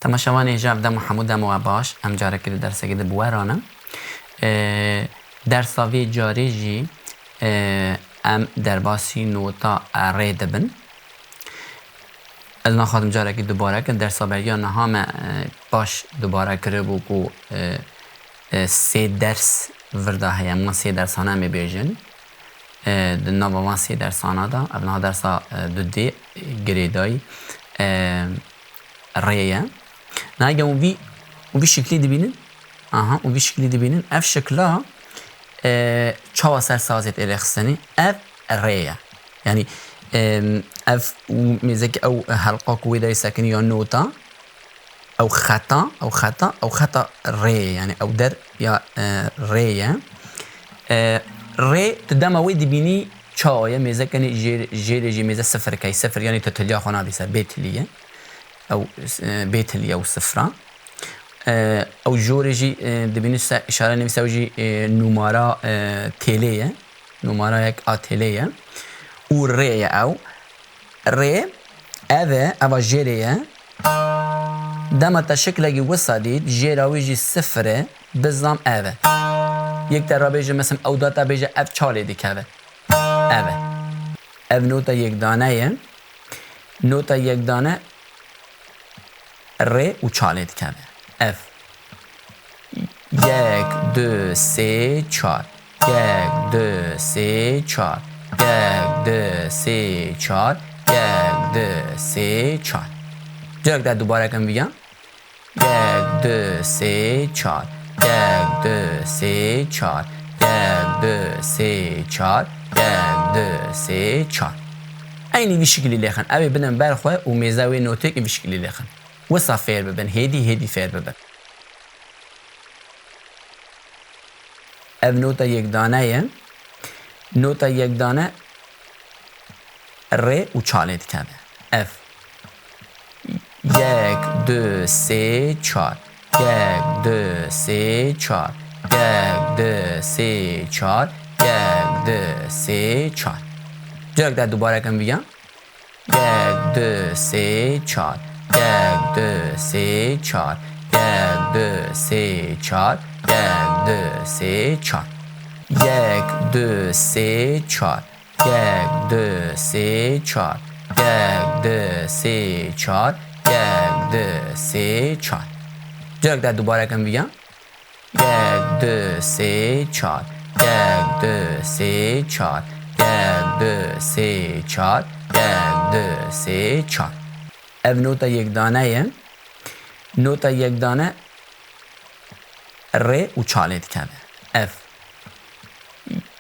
تماشاوانی جاب دم محمود دم و باش ام جاره که درس که بوارانم درس وی جاری جی ام در باسی نوتا ری دبن از نخواهم جاره که دوباره که درس بریا نهام باش دوباره کرده بو کو سه درس ورده هیا ما سه درسانه می بیجن دنا با سه درسانه دا ابنها درسا دو دی گریدای ریه ناگه اون بی شکلی دبینن اون بی شکلی دبینن اف شکلا چهار سر سازت الخصنی اف ریه یعنی اف میزک او حلقه کوی دای سکنی یا نوتا او خطا ری یعنی او در یا ریه ری تدام وی دبینی چهار میزکنی جیری میز صفر کی صفر یعنی تتلیا خونه دیسه بیتلیه او بیتلیه او صفرا او جورجی دبینی اشاره نمیشه اوجی نماره تلیه نماره یک آتلیه او ریه او ری او جیریه دم تا شکلی وسادید جیراویجی صفره بزام اوه یک در بیجه مثلا او داتا بیجه اف چاله دیکه اوه اف نوتا یک دانه نوتا یک دانه ری و چاله دیکه اف یک دو سه چار یک دو سه چار یک دو سه چار یک دو سه چار جاک در دوباره کم بگم یک دو سه چار یک دو سه چار یک دو سه چار یک دو سه چار اینی شکلی لیخن اوی بدن برخواه و میزوی نوتک این شکلی لیخن وصا فیر ببن هیدی فیر ببن او نوتا یک دانه نوتا یک دانه ری و چالت کرده اف یک دو سه چار یک دو سه چار یک دو سه چار یک دو سه چار جاک در دوباره کم بگم یک دو سه چار یک دو سه چار یک دو سه چار یک دو سه چار یک دو سه چار یک دو سه چار یک دو سه چار یک دو سه چار جاک در دوباره کم بگم یک دو سه چار یک دو سه چار یک دو سه چار یک دو سه چار او نوتا یک دانه نوتا یک دانه ری و چالت کرده اف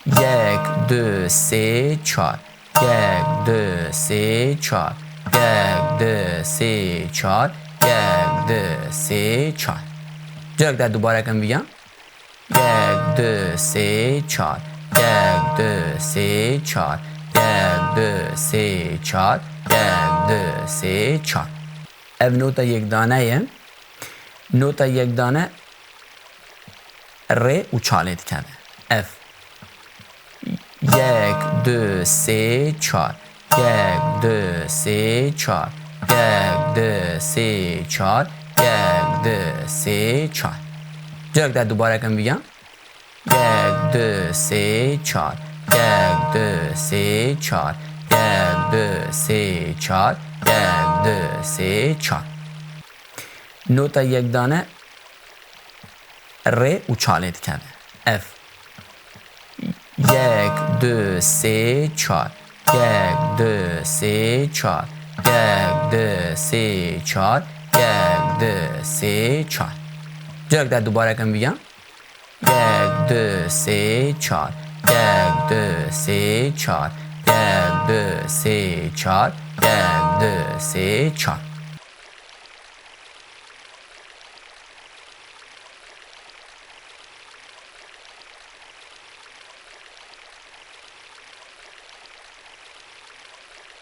یک دو سه چار یک دو سه چار یک دو سه چار یک دو سه چار جاک در دوباره کم بگم یک دو سه چار یک دو سه چار یک دو سه چار یک دو سه چار او نوتا یک دانه نوتا یک دانه ری و چالت کرده اف یک دو سه چار یک دو سه چار یک دو سه چار یک دو سه چار جاک در دوباره کم بگم یک دو سه چار یک دو سه چار یک دو سه چار یک دو سه چار نوتا یک دانه ری و چالت کرده اف یک دو سه چار یک دو سه چار یک دو سه چار یک دو سه چار جاک در دوباره کم بگم یک دو سه چار یک دو سه چار یک دو سه چار یک دو سه چار